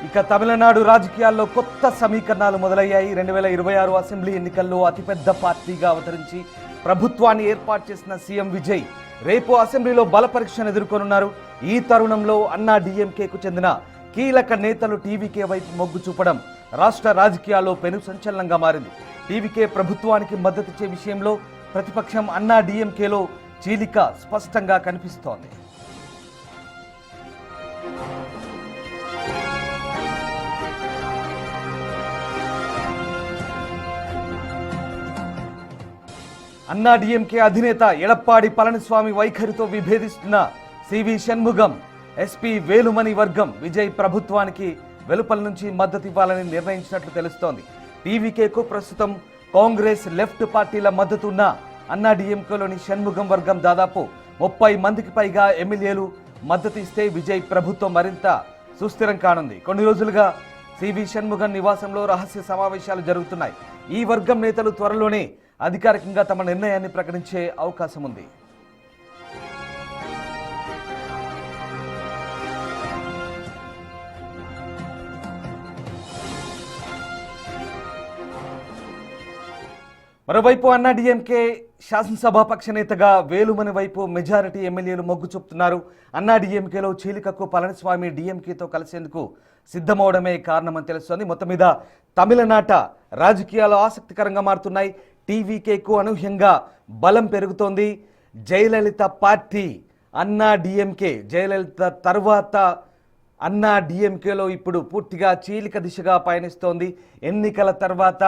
ఇక తమిళనాడు రాజకీయాల్లో కొత్త సమీకరణాలు మొదలయ్యాయి. 2026 అసెంబ్లీ ఎన్నికల్లో అతిపెద్ద పార్టీగా అవతరించి ప్రభుత్వాన్ని ఏర్పాటు చేసిన సీఎం విజయ్ రేపు అసెంబ్లీలో బల పరీక్షను ఎదుర్కొనున్నారు. ఈ తరుణంలో అన్నా డీఎంకేకు చెందిన కీలక నేతలు టీవీకే వైపు మొగ్గు చూపడం రాష్ట్ర రాజకీయాల్లో పెను సంచలనంగా మారింది. టీవీకే ప్రభుత్వానికి మద్దతిచ్చే విషయంలో ప్రతిపక్షం అన్నా డీఎంకేలో చీలిక స్పష్టంగా కనిపిస్తోంది. అన్నా డీఎంకే అధినేత ఎడప్పాడి పళనిస్వామి వైఖరితో విభేదిస్తున్న సివి షణ్ముగం, ఎస్పీ వేలుమణి వర్గం విజయ్ ప్రభుత్వానికి వెలుపల నుంచి మద్దతు ఇవ్వాలని నిర్ణయించినట్లు తెలుస్తోంది. టీవీకేకు ప్రస్తుతం కాంగ్రెస్, లెఫ్ట్ పార్టీల మద్దతు ఉన్న అన్నా డీఎంకేలోని షణ్ముగం వర్గం దాదాపు 30 మందికి పైగా ఎమ్మెల్యేలు మద్దతు ఇస్తే విజయ్ ప్రభుత్వం మరింత సుస్థిరం కానుంది. కొన్ని రోజులుగా సివి షణ్ముగం నివాసంలో రహస్య సమావేశాలు జరుగుతున్నాయి. ఈ వర్గం నేతలు త్వరలోనే అధికారికంగా తమ నిర్ణయాన్ని ప్రకటించే అవకాశం ఉంది. మరోవైపు అన్నా డీఎంకే శాసనసభాపక్ష నేతగా వేలుమణి వైపు మెజారిటీ ఎమ్మెల్యేలు మొగ్గు చూపుతున్నారు. అన్నా డీఎంకేలో చీలికకు పళనిస్వామి డీఎంకేతో కలిసేందుకు సిద్ధమవడమే కారణమని తెలుస్తోంది. మొత్తం మీద తమిళనాట రాజకీయాలు ఆసక్తికరంగా మారుతున్నాయి. టీవీకేకు అనూహ్యంగా బలం పెరుగుతోంది. జయలలిత పార్టీ అన్నా డీఎంకే, జయలలిత తర్వాత అన్నా డీఎంకేలో ఇప్పుడు పూర్తిగా చీలిక దిశగా పయనిస్తోంది. ఎన్నికల తర్వాత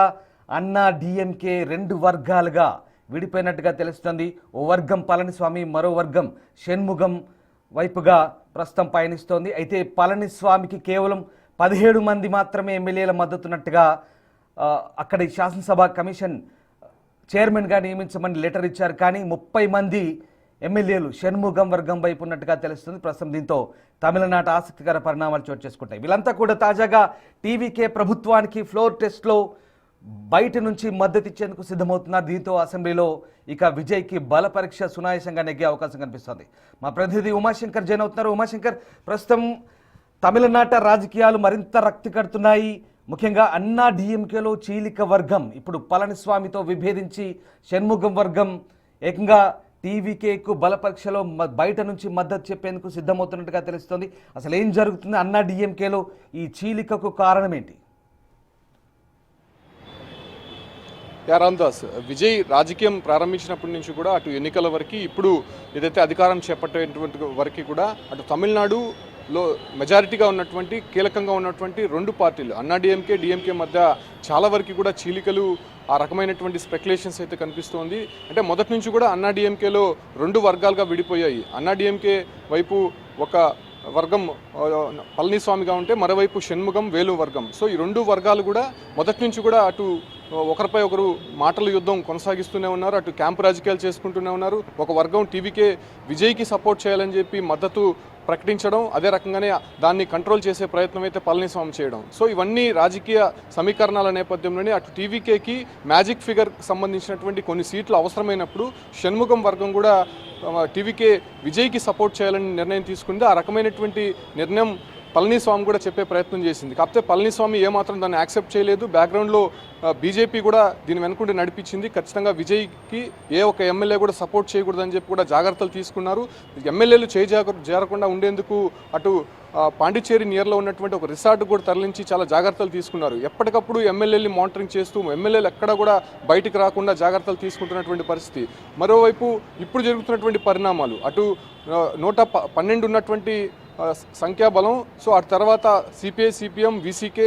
అన్నా డీఎంకే 2 వర్గాలుగా విడిపోయినట్టుగా తెలుస్తుంది. ఓ వర్గం పళనిస్వామి, మరో వర్గం షణ్ముగం వైపుగా ప్రస్తుతం పయనిస్తోంది. అయితే పళనిస్వామికి కేవలం 17 మంది మాత్రమే ఎమ్మెల్యేల మద్దతున్నట్టుగా అక్కడి శాసనసభ కమిషన్ చైర్మన్గా నియమించమని లెటర్ ఇచ్చారు. కానీ 30 మంది ఎమ్మెల్యేలు షణ్ముగం వర్గం వైపు ఉన్నట్టుగా తెలుస్తుంది. ప్రస్తుతం దీంతో తమిళనాట ఆసక్తికర పరిణామాలు చోటు చేసుకుంటాయి. వీళ్ళంతా కూడా తాజాగా టీవీకే ప్రభుత్వానికి ఫ్లోర్ టెస్ట్లో బయట నుంచి మద్దతు ఇచ్చేందుకు సిద్ధమవుతున్నారు. దీంతో అసెంబ్లీలో ఇక విజయ్కి బల పరీక్ష సునాయాసంగా నెగ్గే అవకాశం కనిపిస్తుంది. మా ప్రతినిధి ఉమాశంకర్ జైన్ అవుతున్నారు. ఉమాశంకర్, ప్రస్తుతం తమిళనాట రాజకీయాలు మరింత రక్తి కడుతున్నాయి. ముఖ్యంగా అన్నా డీఎంకేలో చీలిక వర్గం ఇప్పుడు పళనిస్వామితో విభేదించి షణ్ముగం వర్గం ఏకంగా టీవీకేకు బల పరీక్షలో బయట నుంచి మద్దతు చెప్పేందుకు సిద్ధమవుతున్నట్టుగా తెలుస్తోంది. అసలు ఏం జరుగుతుంది అన్నా డీఎంకేలో? ఈ చీలికకు కారణం ఏంటి? రామ్దాస్, విజయ్ రాజకీయం ప్రారంభించినప్పటి నుంచి కూడా అటు ఎన్నికల వరకు, ఇప్పుడు ఏదైతే అధికారం చేపట్టేటువంటి వరకు కూడా అటు తమిళనాడులో మెజారిటీగా ఉన్నటువంటి కీలకంగా ఉన్నటువంటి 2 పార్టీలు అన్నా డీఎంకే, డీఎంకే మధ్య చాలా వరకు కూడా చీలికలు, ఆ రకమైనటువంటి స్పెక్యులేషన్స్ అయితే కనిపిస్తోంది. అంటే మొదటి నుంచి కూడా అన్నా డీఎంకేలో 2 వర్గాలుగా విడిపోయాయి. అన్నా డీఎంకే వైపు ఒక వర్గం పళనిస్వామిగా ఉంటే మరోవైపు షణ్ముగం, వేలు వర్గం. సో ఈ 2 వర్గాలు కూడా మొదటి నుంచి కూడా అటు ఒకరిపై ఒకరు మాటల యుద్ధం కొనసాగిస్తూనే ఉన్నారు. అటు క్యాంపు రాజకీయాలు చేసుకుంటూనే ఉన్నారు. ఒక వర్గం టీవీకే విజయ్కి సపోర్ట్ చేయాలని చెప్పి మద్దతు ప్రకటించడం, అదే రకంగానే దాన్ని కంట్రోల్ చేసే ప్రయత్నం అయితే పళనిస్వామి చేయడం. సో ఇవన్నీ రాజకీయ సమీకరణాల నేపథ్యంలోనే అటు టీవీకేకి మ్యాజిక్ ఫిగర్ సంబంధించినటువంటి కొన్ని సీట్లు అవసరమైనప్పుడు షణ్ముగం వర్గం కూడా టీవీకే విజయ్కి సపోర్ట్ చేయాలని నిర్ణయం తీసుకుంది. ఆ రకమైనటువంటి నిర్ణయం పళనిస్వామి కూడా చెప్పే ప్రయత్నం చేసింది. కాకపోతే పళనిస్వామి ఏమాత్రం దాన్ని యాక్సెప్ట్ చేయలేదు. బ్యాక్గ్రౌండ్లో బీజేపీ కూడా దీని వెనుకుంటే నడిపించింది. ఖచ్చితంగా విజయ్కి ఏ ఒక్క ఎమ్మెల్యే కూడా సపోర్ట్ చేయకూడదని చెప్పి కూడా జాగ్రత్తలు తీసుకున్నారు. ఎమ్మెల్యేలు చేరకుండా ఉండేందుకు అటు పాండిచ్చేరి నియర్లో ఉన్నటువంటి ఒక రిసార్ట్ కూడా తరలించి చాలా జాగ్రత్తలు తీసుకున్నారు. ఎప్పటికప్పుడు ఎమ్మెల్యేని మానిటరింగ్ చేస్తూ ఎమ్మెల్యేలు ఎక్కడ కూడా బయటికి రాకుండా జాగ్రత్తలు తీసుకుంటున్నటువంటి పరిస్థితి. మరోవైపు ఇప్పుడు జరుగుతున్నటువంటి పరిణామాలు, అటు 112 ఉన్నటువంటి సంఖ్యాబలం, సో ఆ తర్వాత సిపిఐ, సిపిఎం, విసికే,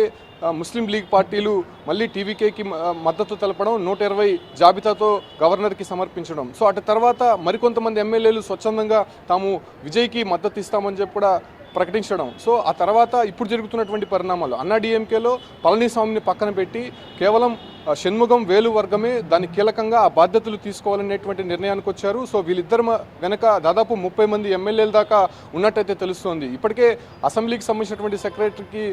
ముస్లిం లీగ్ పార్టీలు మళ్ళీ టీవీకేకి మద్దతు తెలపడం, 120 జాబితాతో గవర్నర్కి సమర్పించడం. సో అటు తర్వాత మరికొంతమంది ఎమ్మెల్యేలు స్వచ్ఛందంగా తాము విజయ్కి మద్దతు ఇస్తామని చెప్పి కూడా ప్రకటించడం. సో ఆ తర్వాత ఇప్పుడు జరుగుతున్నటువంటి పరిణామాలు అన్నా డీఎంకేలో పళనిస్వామిని పక్కన పెట్టి కేవలం షణ్ముగం వేలు వర్గమే దాని కీలకంగా ఆ బాధ్యతలు తీసుకోవాలనేటువంటి నిర్ణయానికి వచ్చారు. సో వీళ్ళిద్దరు వెనక దాదాపు 30 మంది ఎమ్మెల్యేల దాకా ఉన్నట్టయితే తెలుస్తోంది. ఇప్పటికే అసెంబ్లీకి సంబంధించినటువంటి సెక్రటరీకి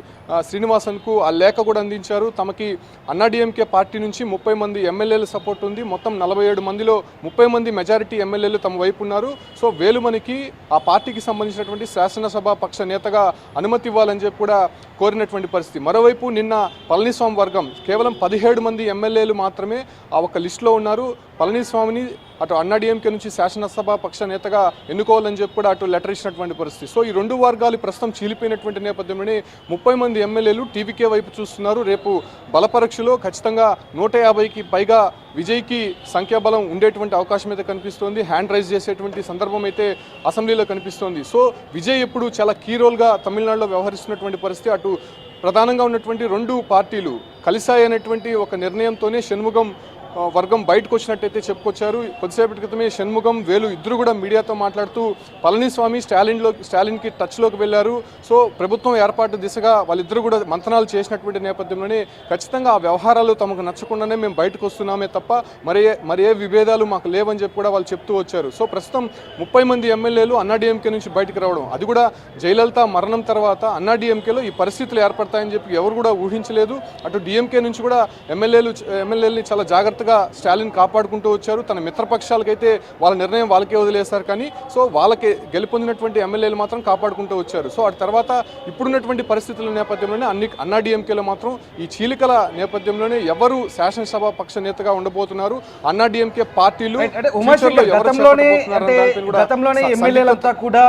శ్రీనివాసన్కు ఆ లేఖ కూడా అందించారు. తమకి అన్నాడీఎంకే పార్టీ నుంచి 30 మంది ఎమ్మెల్యేల సపోర్ట్ ఉంది, మొత్తం 47 మందిలో 30 మంది మెజారిటీ ఎమ్మెల్యేలు తమ వైపు ఉన్నారు. సో వేలుమణికి ఆ పార్టీకి సంబంధించినటువంటి శాసనసభ పక్ష నేతగా అనుమతి ఇవ్వాలని చెప్పి కూడా కోరినటువంటి పరిస్థితి. మరోవైపు నిన్న పళనిస్వామి వర్గం కేవలం 17 మంది ఎమ్మెల్యేలు మాత్రమే ఆ ఒక్క లిస్టులో ఉన్నారు. పళనిస్వామిని అటు అన్నాడీఎంకే నుంచి శాసనసభ పక్ష నేతగా ఎన్నుకోవాలని చెప్పి కూడా అటు లెటర్ ఇచ్చినటువంటి పరిస్థితి. సో ఈ రెండు వర్గాలు ప్రస్తుతం చీలిపోయినటువంటి నేపథ్యంలోనే 30 మంది ఎమ్మెల్యేలు టీవీకే వైపు చూస్తున్నారు. రేపు బలపరీక్షలో ఖచ్చితంగా 150కి పైగా విజయ్కి సంఖ్యాబలం ఉండేటువంటి అవకాశం అయితే కనిపిస్తోంది. హ్యాండ్ రైజ్ చేసేటువంటి సందర్భం అయితే అసెంబ్లీలో కనిపిస్తోంది. సో విజయ్ ఇప్పుడు చాలా కీ రోల్గా తమిళనాడులో వ్యవహరిస్తున్నటువంటి పరిస్థితి. అటు ప్రధానంగా ఉన్నటువంటి రెండు పార్టీలు కలిశాయనేటువంటి ఒక నిర్ణయంతోనే షణ్ముగం వర్గం బయటకు వచ్చినట్టయితే చెప్పుకొచ్చారు. కొద్దిసేపటి క్రితమే షణ్ముగం వేలు ఇద్దరు కూడా మీడియాతో మాట్లాడుతూ పళనిస్వామి స్టాలిన్కి టచ్లోకి వెళ్ళారు. సో ప్రభుత్వం ఏర్పాటు దిశగా వాళ్ళిద్దరూ కూడా మంతనాలు చేసినటువంటి నేపథ్యంలోనే ఖచ్చితంగా ఆ వ్యవహారాలు తమకు నచ్చకుండానే మేము బయటకు వస్తున్నామే తప్ప మరే విభేదాలు మాకు లేవని చెప్పి కూడా వాళ్ళు చెప్తూ వచ్చారు. సో ప్రస్తుతం 30 మంది ఎమ్మెల్యేలు అన్నాడీఎంకే నుంచి బయటకు రావడం, అది కూడా జయలలిత మరణం తర్వాత అన్నాడీఎంకేలో ఈ పరిస్థితులు ఏర్పడతాయని చెప్పి ఎవరు కూడా ఊహించలేదు. అటు డిఎంకే నుంచి కూడా ఎమ్మెల్యేలని చాలా జాగ్రత్తగా స్టాలిన్ కాపాడుకుంటూ వచ్చారు. తన మిత్రపక్షాలకైతే వాళ్ళ నిర్ణయం వాళ్ళకే వదిలేశారు, కానీ సో వాళ్ళకి గెలుపొందినటువంటి ఎమ్మెల్యేలు మాత్రం కాపాడుకుంటూ వచ్చారు. సో ఆ తర్వాత ఇప్పుడున్నటువంటి పరిస్థితుల నేపథ్యంలోనే అన్నాడీఎంకేలో మాత్రం ఈ చీలికల నేపథ్యంలోనే ఎవరు శాసనసభ పక్ష నేతగా ఉండబోతున్నారు, అన్నాడీఎంకే పార్టీలు గతంలోనే ఎమ్మెల్యేలంతా కూడా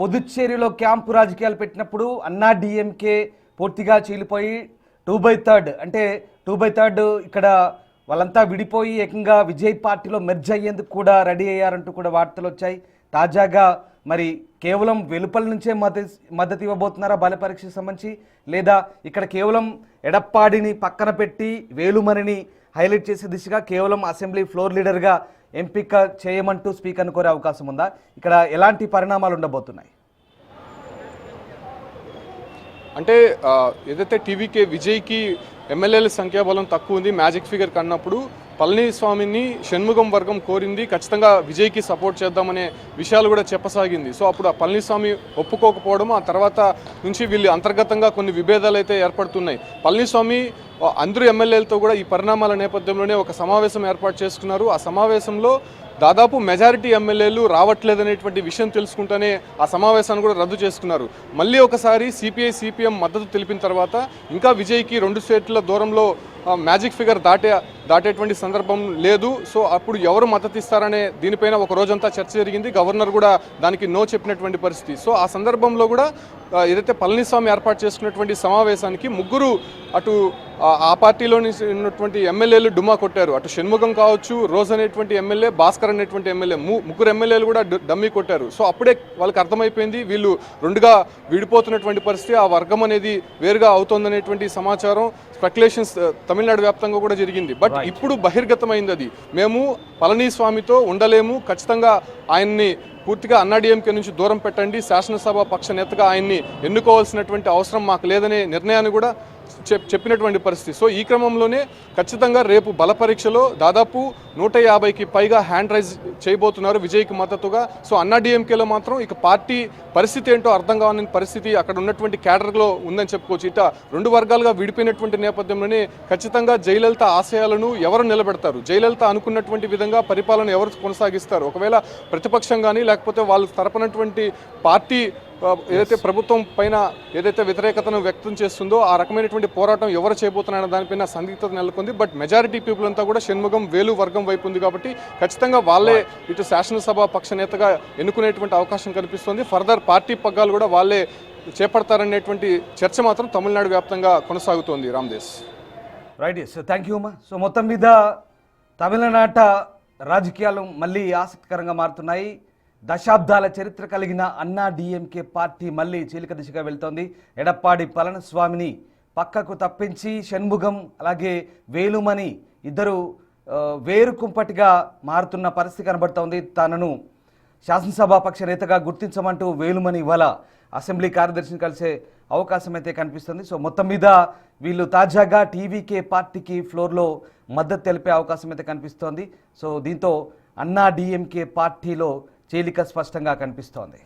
పుదుచ్చేరిలో క్యాంపు రాజకీయాలు పెట్టినప్పుడు అన్నాడీఎంకే పూర్తిగా చీలిపోయి 2/3 అంటే 2/3 ఇక్కడ వాళ్ళంతా విడిపోయి ఏకంగా విజయ్ పార్టీలో మెర్జ్ అయ్యేందుకు కూడా రెడీ అయ్యారంటూ కూడా వార్తలు వచ్చాయి. తాజాగా మరి కేవలం వెలుపల నుంచే మద్దతు ఇవ్వబోతున్నారా బలపరీక్షకు సంబంధించి, లేదా ఇక్కడ కేవలం ఎడప్పాడిని పక్కన పెట్టి వేలుమణిని హైలైట్ చేసే దిశగా కేవలం అసెంబ్లీ ఫ్లోర్ లీడర్గా ఎంపిక చేయమంటూ స్పీకర్ను కోరే అవకాశం ఉందా? ఇక్కడ ఎలాంటి పరిణామాలు ఉండబోతున్నాయి? అంటే ఏదైతే టీవీకే విజయ్కి ఎమ్మెల్యేల సంఖ్యాబలం తక్కువ ఉంది మ్యాజిక్ ఫిగర్ కన్నప్పుడు పళనిస్వామిని షణ్ముగం వర్గం కోరింది ఖచ్చితంగా విజయ్కి సపోర్ట్ చేద్దామనే విషయాలు కూడా చెప్పసాగింది. సో అప్పుడు ఆ పళనిస్వామి ఒప్పుకోకపోవడం, ఆ తర్వాత నుంచి వీళ్ళు అంతర్గతంగా కొన్ని విభేదాలు అయితే ఏర్పడుతున్నాయి. పళనిస్వామి అందరూ ఎమ్మెల్యేలతో కూడా ఈ పరిణామాల నేపథ్యంలోనే ఒక సమావేశం ఏర్పాటు చేసుకున్నారు. ఆ సమావేశంలో దాదాపు మెజారిటీ ఎమ్మెల్యేలు రావట్లేదనేటువంటి విషయం తెలుసుకుంటూనే ఆ సమావేశాన్ని కూడా రద్దు చేసుకున్నారు. మళ్ళీ ఒకసారి సిపిఐ సిపిఎం మద్దతు తెలిపిన తర్వాత ఇంకా విజయ్కి 2 స్టేట్ల దూరంలో మ్యాజిక్ ఫిగర్ దాటేటువంటి సందర్భం లేదు. సో అప్పుడు ఎవరు మద్దతు ఇస్తారనే దీనిపైన ఒక రోజంతా చర్చ జరిగింది. గవర్నర్ కూడా దానికి నో చెప్పినటువంటి పరిస్థితి. సో ఆ సందర్భంలో కూడా ఏదైతే పళనిస్వామి ఏర్పాటు చేసుకున్నటువంటి సమావేశానికి ముగ్గురు అటు ఆ పార్టీలో ఉన్నటువంటి ఎమ్మెల్యేలు డుమా కొట్టారు. అటు షణ్ముగం కావచ్చు, రోజ్ అనేటువంటి ఎమ్మెల్యే, భాస్కర్ అనేటువంటి ఎమ్మెల్యే, ముగ్గురు ఎమ్మెల్యేలు కూడా డమ్మీ కొట్టారు. సో అప్పుడే వాళ్ళకి అర్థమైపోయింది వీళ్ళు రెండుగా విడిపోతున్నటువంటి పరిస్థితి, ఆ వర్గం అనేది వేరుగా అవుతోందనేటువంటి సమాచారం స్పెక్యులేషన్స్ తమిళనాడు వ్యాప్తంగా కూడా జరిగింది. బట్ ఇప్పుడు బహిర్గతమైంది అది. మేము పళనిస్వామితో ఉండలేము, ఖచ్చితంగా ఆయన్ని పూర్తిగా అన్నాడీఎంకే నుంచి దూరం పెట్టండి, శాసనసభ పక్ష నేతగా ఆయన్ని ఎన్నుకోవాల్సినటువంటి అవసరం మాకు లేదనే నిర్ణయాన్ని కూడా చెప్పినటువంటి పరిస్థితి. సో ఈ క్రమంలోనే ఖచ్చితంగా రేపు బలపరీక్షలో దాదాపు 150కి పైగా హ్యాండ్ రైజ్ చేయబోతున్నారు విజయ్కి మద్దతుగా. సో అన్నాడీఎంకేలో మాత్రం ఇక పార్టీ పరిస్థితి ఏంటో అర్థం కావాలని పరిస్థితి అక్కడ ఉన్నటువంటి క్యాడర్లో ఉందని చెప్పుకోవచ్చు. ఇట 2 వర్గాలుగా విడిపోయినటువంటి నేపథ్యంలోనే ఖచ్చితంగా జయలలిత ఆశయాలను ఎవరు నిలబెడతారు, జయలలిత అనుకున్నటువంటి విధంగా పరిపాలన ఎవరు కొనసాగిస్తారు, ఒకవేళ ప్రతిపక్షం కానీ లేకపోతే వాళ్ళు తరపునటువంటి పార్టీ ఏదైతే ప్రభుత్వం పైన ఏదైతే వ్యతిరేకతను వ్యక్తం చేస్తుందో ఆ రకమైనటువంటి పోరాటం ఎవరు చేయబోతున్నారన్న దానిపైన సందిగ్ధత నెలకొంది. బట్ మెజారిటీ పీపుల్ అంతా కూడా షణ్ముగం వేలు వర్గం వైపు ఉంది కాబట్టి ఖచ్చితంగా వాళ్ళే ఇటు శాసనసభ పక్ష నేతగా ఎన్నుకునేటువంటి అవకాశం కనిపిస్తుంది. ఫర్దర్ పార్టీ పగ్గాలు కూడా వాళ్ళే చేపడతారనేటువంటి చర్చ మాత్రం తమిళనాడు వ్యాప్తంగా కొనసాగుతోంది. రామ్దేశ్. రైట్, సో థ్యాంక్ యూ అమ్మా. సో మొత్తం మీద తమిళనాట రాజకీయాలు మళ్ళీ ఆసక్తికరంగా మారుతున్నాయి. దశాబ్దాల చరిత్ర కలిగిన అన్నాడీఎంకే పార్టీ మళ్ళీ చీలిక దిశగా వెళ్తోంది. ఎడప్పాడి పళనిస్వామిని పక్కకు తప్పించి షణ్ముగం అలాగే వేలుమణి ఇద్దరు వేరు కుంపటిగా మారుతున్న పరిస్థితి కనబడుతోంది. తనను శాసనసభాపక్ష నేతగా గుర్తించమంటూ వేలుమణి ఇవాళ అసెంబ్లీ కార్యదర్శిని కలిసే అవకాశం అయితే కనిపిస్తుంది. సో మొత్తం మీద వీళ్ళు తాజాగా టీవీకే పార్టీకి ఫ్లోర్లో మద్దతు తెలిపే అవకాశం అయితే కనిపిస్తోంది. సో దీంతో అన్నా డిఎంకే పార్టీలో చీలిక స్పష్టంగా కనిపిస్తోంది.